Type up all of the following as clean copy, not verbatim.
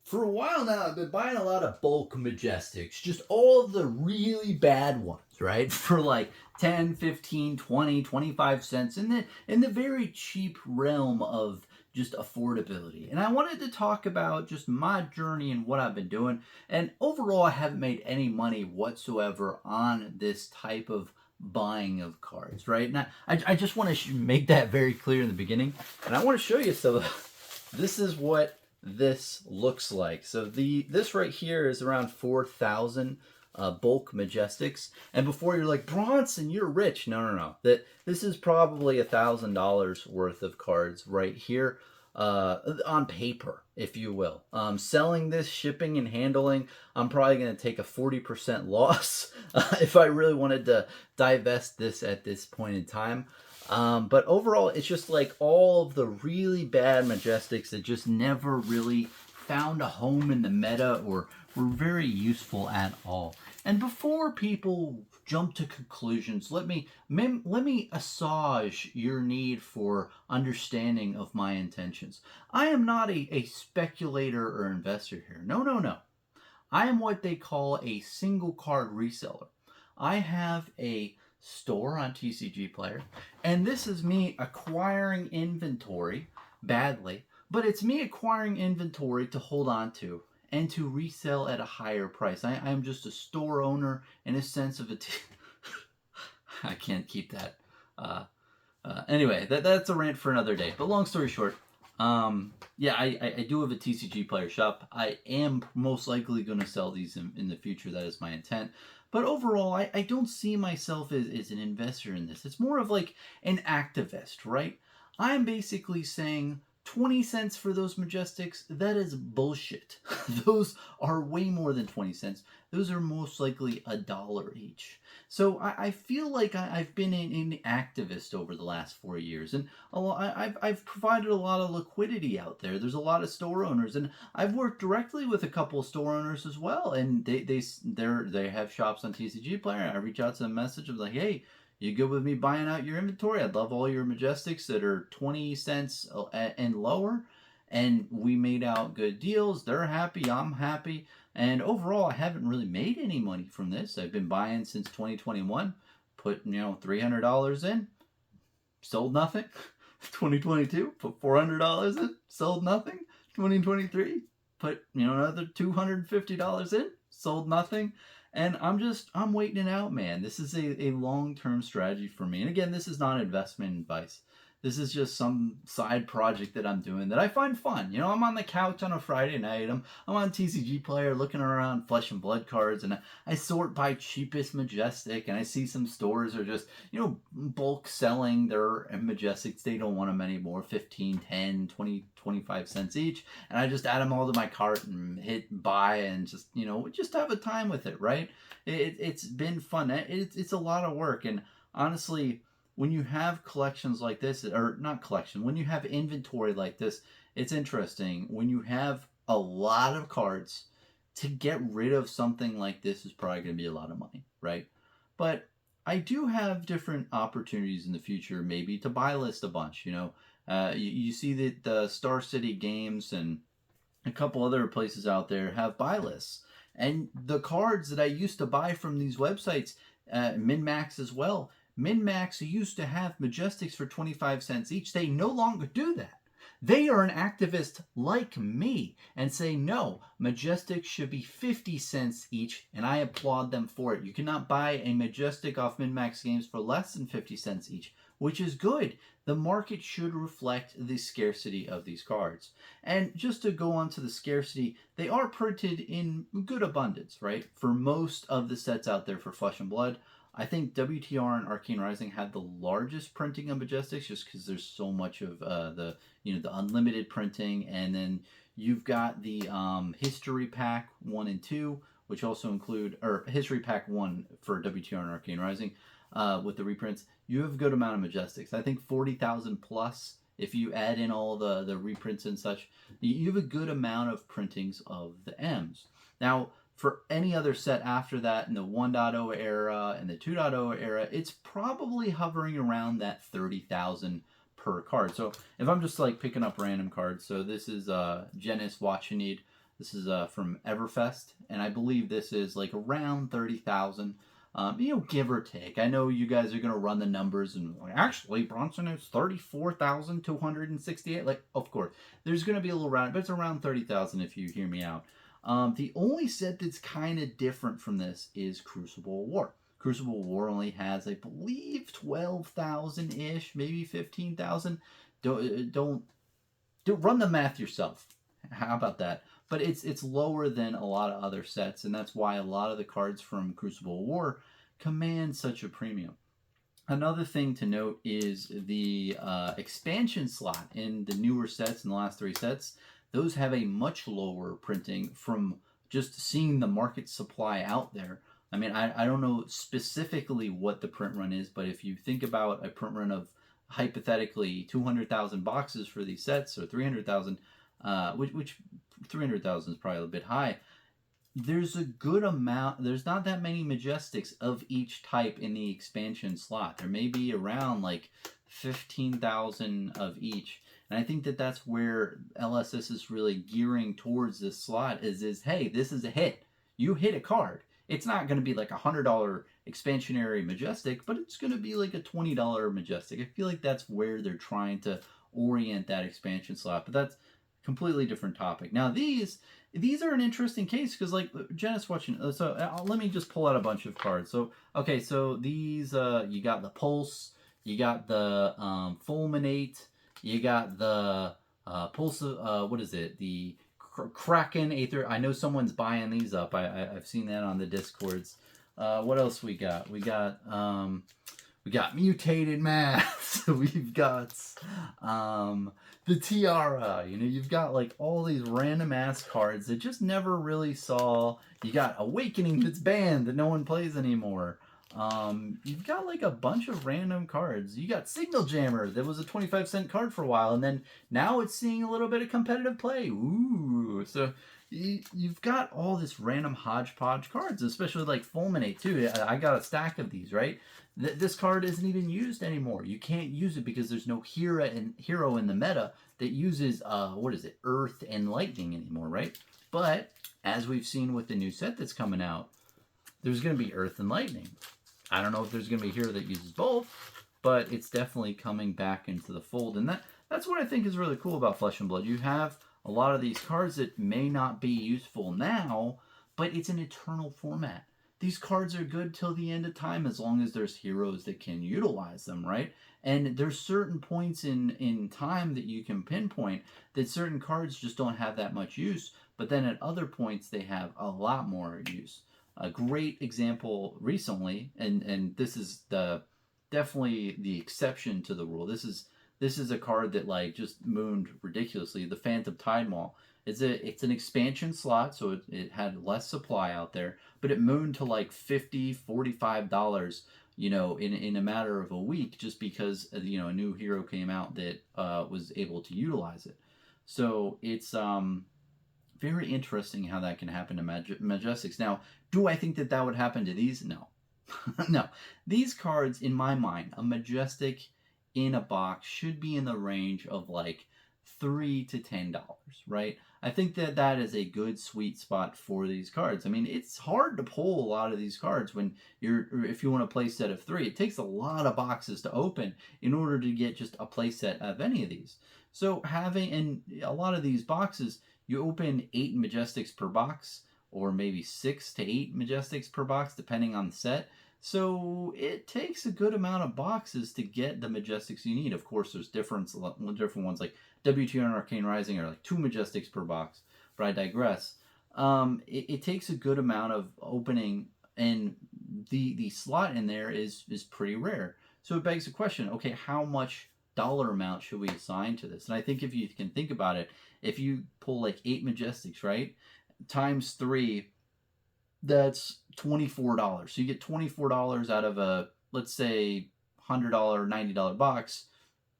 For a while now, I've been buying a lot of bulk Majestics, just all of the really bad ones, right? For like 10, 15, 20, 25 cents in the very cheap realm of just affordability. And I wanted to talk about just my journey and what I've been doing. And overall, I haven't made any money whatsoever on this type of buying of cards, right? And I just want to make that very clear in the beginning. And I want to show you some. This is what this looks like. So this right here is around 4,000 bulk Majestics. And before you're like, Bronson, you're rich. No. This is probably $1,000 worth of cards right here on paper, if you will. Selling this, shipping and handling, I'm probably going to take a 40% loss if I really wanted to divest this at this point in time. But overall, it's just like all of the really bad Majestics that just never really found a home in the meta or were very useful at all. And before people jump to conclusions, let me assuage your need for understanding of my intentions. I am not a speculator or investor here. No. I am what they call a single card reseller. I have a store on TCG Player, and this is me acquiring inventory badly, but it's me acquiring inventory to hold on to and to resell at a higher price. I am just a store owner in a sense of I can't keep that. Anyway, that's a rant for another day. But long story short, yeah, I do have a TCG Player shop. I am most likely going to sell these in the future. That is my intent. But overall, I don't see myself as an investor in this. It's more of like an activist, right? I'm basically saying 20 cents for those Majestics, that is bullshit. Those are way more than 20 cents. Those are most likely $1 each. So I feel like I've been an activist over the last 4 years, and I've provided a lot of liquidity out there. There's a lot of store owners, and I've worked directly with a couple of store owners as well, and they have shops on TCG Player. I reach out to them, message them like, hey, you good with me buying out your inventory? I'd love all your Majestics that are 20 cents and lower. And we made out good deals. They're happy. I'm happy. And overall, I haven't really made any money from this. I've been buying since 2021. Put, $300 in. Sold nothing. 2022, put $400 in. Sold nothing. 2023, put, another $250 in. Sold nothing. And I'm waiting it out, man. This is a long-term strategy for me. And again, this is not investment advice. This is just some side project that I'm doing that I find fun. I'm on the couch on a Friday night. I'm on TCG Player looking around Flesh and Blood cards, and I sort by cheapest Majestic, and I see some stores are just, bulk selling their Majestics. They don't want them anymore, 15, 10, 20, 25 cents each. And I just add them all to my cart and hit buy and just, just have a time with it, right? It's been fun. It's a lot of work. And honestly, when you have collections like this, or not collection, when you have inventory like this, it's interesting. When you have a lot of cards, to get rid of something like this is probably going to be a lot of money, right? But I do have different opportunities in the future, maybe to buy list a bunch. You see that the Scarcity Games and a couple other places out there have buy lists. And the cards that I used to buy from these websites, min-max as well, min-max used to have Majestics for 25 cents each. They no longer do that. They are an activist like me and say, no, Majestics should be 50 cents each, and I applaud them for it. You cannot buy a Majestic off min-max games for less than 50 cents each, which is good. The market should reflect the scarcity of these cards. And just to go on to the scarcity, they are printed in good abundance, right? For most of the sets out there for Flesh and Blood, I think WTR and Arcane Rising had the largest printing of Majestics just because there's so much of the unlimited printing. And then you've got the History Pack 1 and 2, which also include, or History Pack 1 for WTR and Arcane Rising with the reprints. You have a good amount of Majestics. I think 40,000 plus if you add in all the reprints and such. You have a good amount of printings of the M's. Now, for any other set after that in the 1.0 era and the 2.0 era, it's probably hovering around that 30,000 per card. So if I'm just like picking up random cards, so this is Genis Watch You Need. This is from Everfest, and I believe this is like around 30,000. Give or take. I know you guys are gonna run the numbers and like, actually Bronson is 34,268. Like, of course, there's gonna be a little round, but it's around 30,000 if you hear me out. The only set that's kind of different from this is Crucible War. Crucible War only has, I believe, 12,000 ish, maybe 15,000. Don't run the math yourself. How about that? But it's lower than a lot of other sets, and that's why a lot of the cards from Crucible War command such a premium. Another thing to note is the expansion slot in the newer sets, in the last 3 sets. Those have a much lower printing from just seeing the market supply out there. I mean, I don't know specifically what the print run is, but if you think about a print run of hypothetically 200,000 boxes for these sets, or 300,000, which 300,000 is probably a bit high. There's a good amount. There's not that many Majestics of each type in the expansion slot. There may be around like 15,000 of each. And I think that that's where LSS is really gearing towards this slot is hey, this is a hit. You hit a card. It's not going to be like $100 expansionary Majestic, but it's going to be like a $20 Majestic. I feel like that's where they're trying to orient that expansion slot. But that's a completely different topic. Now these are an interesting case because like Jenna's watching. So let me just pull out a bunch of cards. So okay, so these you got the Pulse, you got the Fulminate, you got the Pulse. What is it? The Kraken Aether. I know someone's buying these up. I've seen that on the Discords. What else we got? We got Mutated Mass. We've got the Tiara. You've got like all these random ass cards that just never really saw. You got Awakening that's banned that no one plays anymore. You've got like a bunch of random cards. You got Signal Jammer that was a 25-cent card for a while, and then now it's seeing a little bit of competitive play. Ooh, so you've got all this random hodgepodge cards, especially like Fulminate too. I got a stack of these, right? This card isn't even used anymore. You can't use it because there's no hero in the meta that uses Earth and Lightning anymore, right? But as we've seen with the new set that's coming out, there's going to be Earth and Lightning. I don't know if there's going to be a hero that uses both, but it's definitely coming back into the fold. And that's what I think is really cool about Flesh and Blood. You have a lot of these cards that may not be useful now, but it's an eternal format. These cards are good till the end of time as long as there's heroes that can utilize them, right? And there's certain points in time that you can pinpoint that certain cards just don't have that much use, but then at other points they have a lot more use. A great example recently, and this is definitely the exception to the rule. This is a card that like just mooned ridiculously. The Phantom Tidemaul. It's an expansion slot, so it had less supply out there, but it mooned to like $50, $45, in a matter of a week, just because a new hero came out that was able to utilize it. So it's very interesting how that can happen to Majestics. Now, do I think that would happen to these? No. No. These cards, in my mind, a Majestic in a box should be in the range of like $3 to $10, right? I think that is a good sweet spot for these cards. I mean, it's hard to pull a lot of these cards if you want a play set of 3. It takes a lot of boxes to open in order to get just a play set of any of these. So in a lot of these boxes, you open 8 Majestics per box, or maybe 6 to 8 Majestics per box, depending on the set. So it takes a good amount of boxes to get the Majestics you need. Of course, there's different ones like WTR and Arcane Rising are like 2 Majestics per box, but I digress. It takes a good amount of opening, and the slot in there is pretty rare. So it begs the question, okay, how much dollar amount should we assign to this? And I think if you can think about it, if you pull like 8 Majestics, right, times 3, that's $24. So you get $24 out of a, let's say, $100, $90 box.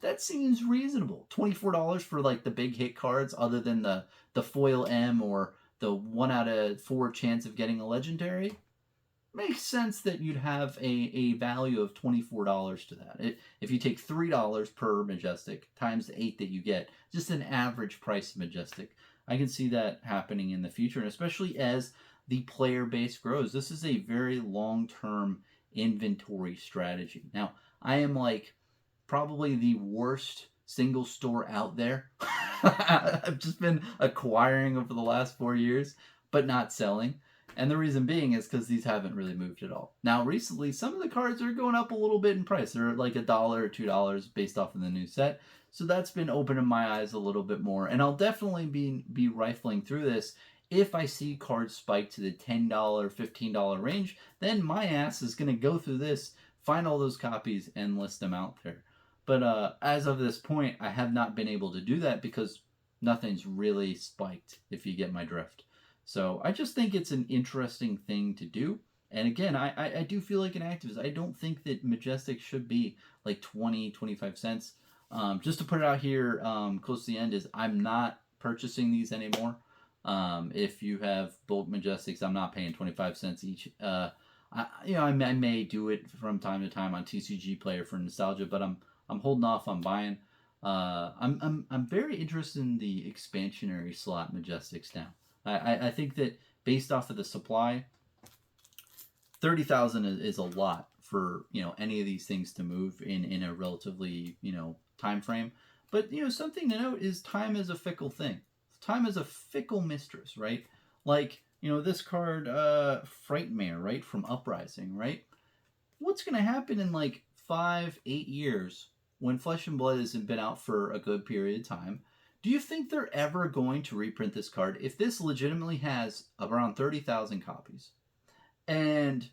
That seems reasonable. $24 for like the big hit cards, other than the foil M or the 1 out of 4 chance of getting a legendary. Makes sense that you'd have a value of $24 to that. If you take $3 per Majestic times the 8 that you get, just an average price Majestic, I can see that happening in the future, and especially as the player base grows. This is a very long-term inventory strategy. Now, I am like probably the worst single store out there. I've just been acquiring over the last 4 years, but not selling. And the reason being is because these haven't really moved at all. Now, recently, some of the cards are going up a little bit in price. They're like $1 or $2 based off of the new set. So that's been opening my eyes a little bit more. And I'll definitely be rifling through this. If I see cards spike to the $10, $15 range, then my ass is going to go through this, find all those copies, and list them out there. But as of this point, I have not been able to do that because nothing's really spiked, if you get my drift. So I just think it's an interesting thing to do. And again, I do feel like an activist. I don't think that Majestics should be like 20, 25 cents. Just to put it out here close to the end is I'm not purchasing these anymore. If you have bulk Majestics, I'm not paying 25 cents each. I may do it from time to time on TCG Player for nostalgia, but I'm holding off on buying. I'm very interested in the expansionary slot Majestics now. I think that based off of the supply, 30,000 is a lot for any of these things to move in a relatively time frame. But something to note is time is a fickle thing. Time is a fickle mistress, right? Like this card, Frightmare, right, from Uprising, right? What's gonna happen in like 5-8 years when Flesh and Blood hasn't been out for a good period of time? Do you think they're ever going to reprint this card if this legitimately has around 30,000 copies, and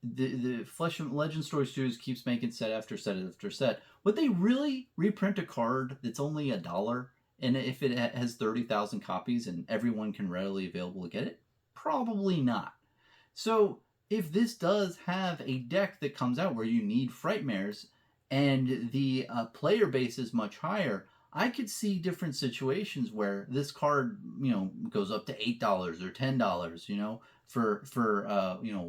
the Flesh and Legend Story Studios keeps making set after set after set? Would they really reprint a card that's only $1, and if it has 30,000 copies and everyone can readily available to get it? Probably not. So if this does have a deck that comes out where you need Frightmares and the player base is much higher, I could see different situations where this card, goes up to $8 or $10, for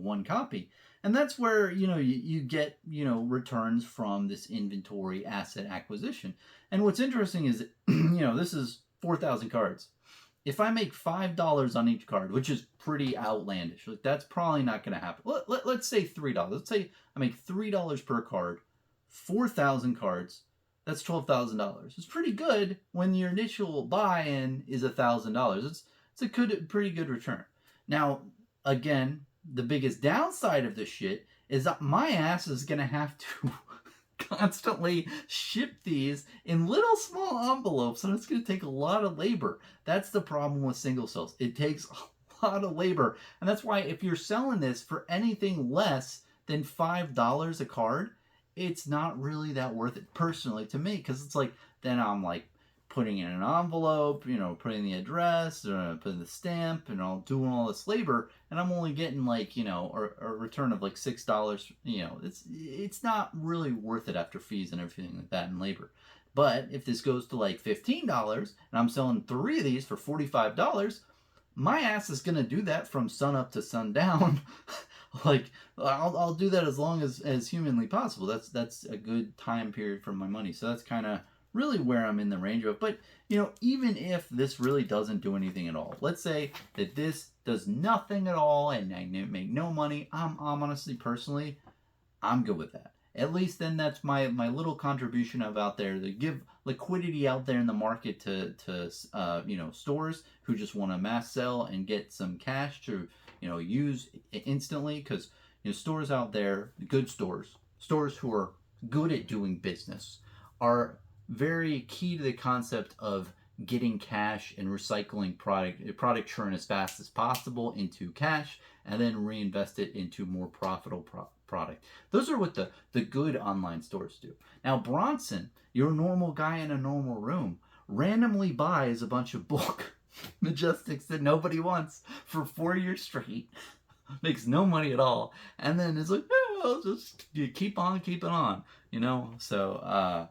one copy. And that's where, you get, returns from this inventory asset acquisition. And what's interesting is, this is 4,000 cards. If I make $5 on each card, which is pretty outlandish, like that's probably not going to happen. Let's say $3. Let's say I make $3 per card, 4,000 cards. That's $12,000. It's pretty good when your initial buy-in is $1,000. It's a pretty good return. Now, again, the biggest downside of this shit is that my ass is gonna have to constantly ship these in little small envelopes, and it's gonna take a lot of labor. That's the problem with single cells. It takes a lot of labor, and that's why if you're selling this for anything less than $5 a card, it's not really that worth it personally to me, because it's like then I'm like putting in an envelope, putting the address, putting the stamp, and all doing all this labor, and I'm only getting like a return of like $6. It's not really worth it after fees and everything like that and labor. But if this goes to like $15 and I'm selling 3 of these for $45, my ass is gonna do that from sun up to sundown. Like I'll do that as long as humanly possible. That's a good time period for my money. So that's kind of really where I'm in the range of. But even if this really doesn't do anything at all, let's say that this does nothing at all and I make no money, I'm honestly personally I'm good with that. At least then that's my little contribution of out there to give liquidity out there in the market to stores who just want to mass sell and get some cash to use instantly, because stores out there, good stores who are good at doing business, are very key to the concept of getting cash and recycling product churn as fast as possible into cash and then reinvest it into more profitable product. Those are what the good online stores do. Now Bronson, your normal guy in a normal room, randomly buys a bunch of bulk Majestics that nobody wants for 4 years straight, makes no money at all, and then is like, I'll just keep on keeping on, So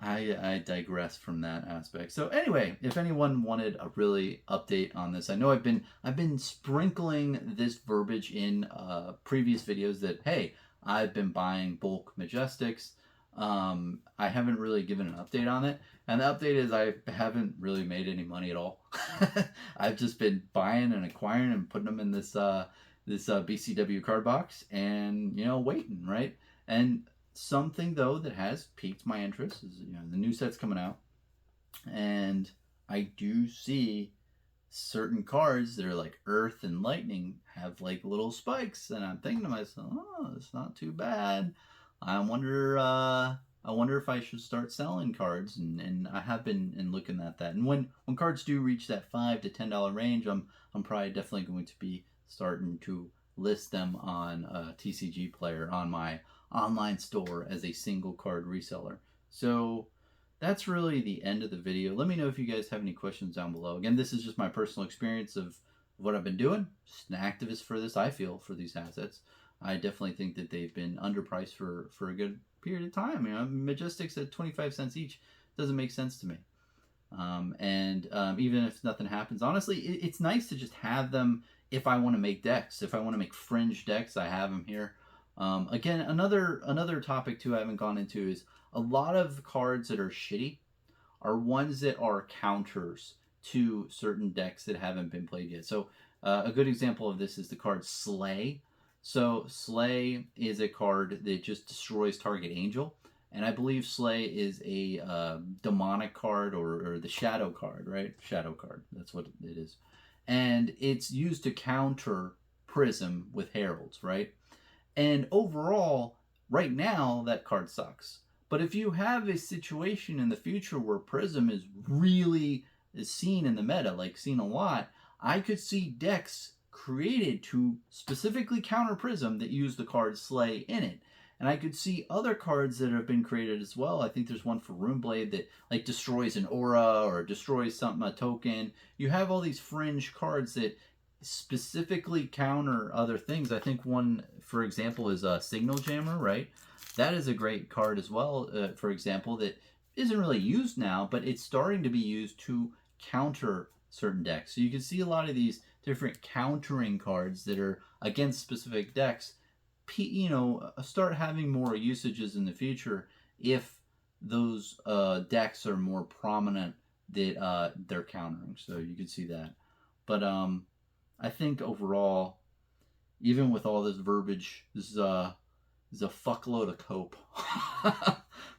I digress from that aspect. So anyway, if anyone wanted a really update on this, I know I've been sprinkling this verbiage in previous videos that hey, I've been buying bulk Majestics. I haven't really given an update on it, and the update is I haven't really made any money at all. I've just been buying and acquiring and putting them in this BCW card box, and waiting, right? And something though that has piqued my interest is the new set's coming out, and I do see certain cards that are like Earth and Lightning have like little spikes, and I'm thinking to myself, oh, it's not too bad. I wonder if I should start selling cards, and I have been looking at that. And when cards do reach that $5 to $10 range, I'm probably definitely going to be starting to list them on TCG Player on my online store as a single card reseller. So that's really the end of the video. Let me know if you guys have any questions down below. Again, this is just my personal experience of what I've been doing. Just an activist for this, I feel, for these assets. I definitely think that they've been underpriced for a good period of time. Majestics at 25 cents each doesn't make sense to me. Even if nothing happens, honestly, it's nice to just have them if I want to make decks. If I want to make fringe decks, I have them here. Again, another topic too I haven't gone into is a lot of cards that are shitty are ones that are counters to certain decks that haven't been played yet. So a good example of this is the card Slay. So Slay is a card that just destroys target angel, and I believe Slay is a demonic card or the shadow card, right? Shadow card, that's what it is. And it's used to counter Prism with Heralds, right? And overall, right now, that card sucks. But if you have a situation in the future where Prism is really seen in the meta, like seen a lot, I could see decks created to specifically counter Prism that use the card Slay in it. And I could see other cards that have been created as well. I think there's one for Runeblade that like destroys an aura or destroys something, a token. You have all these fringe cards that specifically counter other things. I think one, for example, is a Signal Jammer, right? That is a great card as well, for example, that isn't really used now, but it's starting to be used to counter certain decks. So you can see a lot of these different countering cards that are against specific decks, start having more usages in the future if those decks are more prominent that they're countering. So you can see that. But I think overall, even with all this verbiage, this is a fuckload of cope.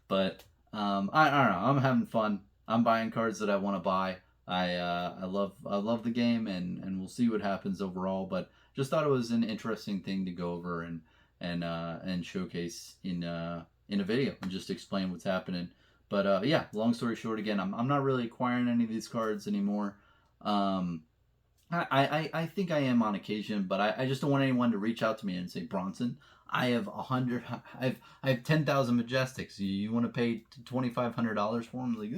But I don't know. I'm having fun. I'm buying cards that I want to buy. I love the game, and we'll see what happens overall. But just thought it was an interesting thing to go over and showcase in a video and just explain what's happening. But yeah, long story short, again, I'm not really acquiring any of these cards anymore. I think I am on occasion, but I just don't want anyone to reach out to me and say, Bronson, I have 10,000 Majestics. You want to pay $2,500 for them? Like,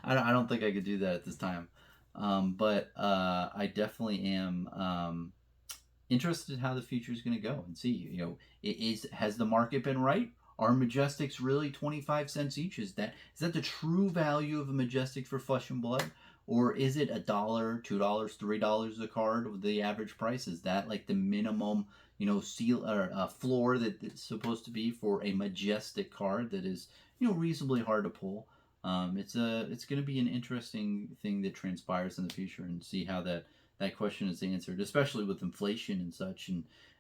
I don't think I could do that at this time. But I definitely am interested in how the future is going to go and see. Has the market been right? Are Majestics really 25 cents each? Is that the true value of a Majestic for Flesh and Blood? Or is it $1, $2, $3 a card with the average price? Is that like the minimum, seal or floor that it's supposed to be for a Majestic card that is, reasonably hard to pull? It's going to be an interesting thing that transpires in the future, and see how that question is answered, especially with inflation and such,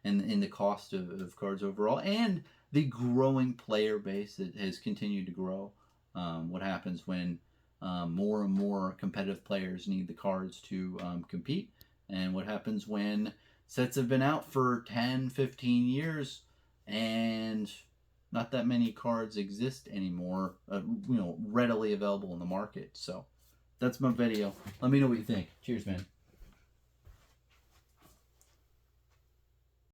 and the cost of cards overall, and the growing player base that has continued to grow. What happens when more and more competitive players need the cards to compete, and what happens when sets have been out for 10, 15 years and not that many cards exist anymore, readily available in the market. So that's my video. Let me know what you think. Cheers, man.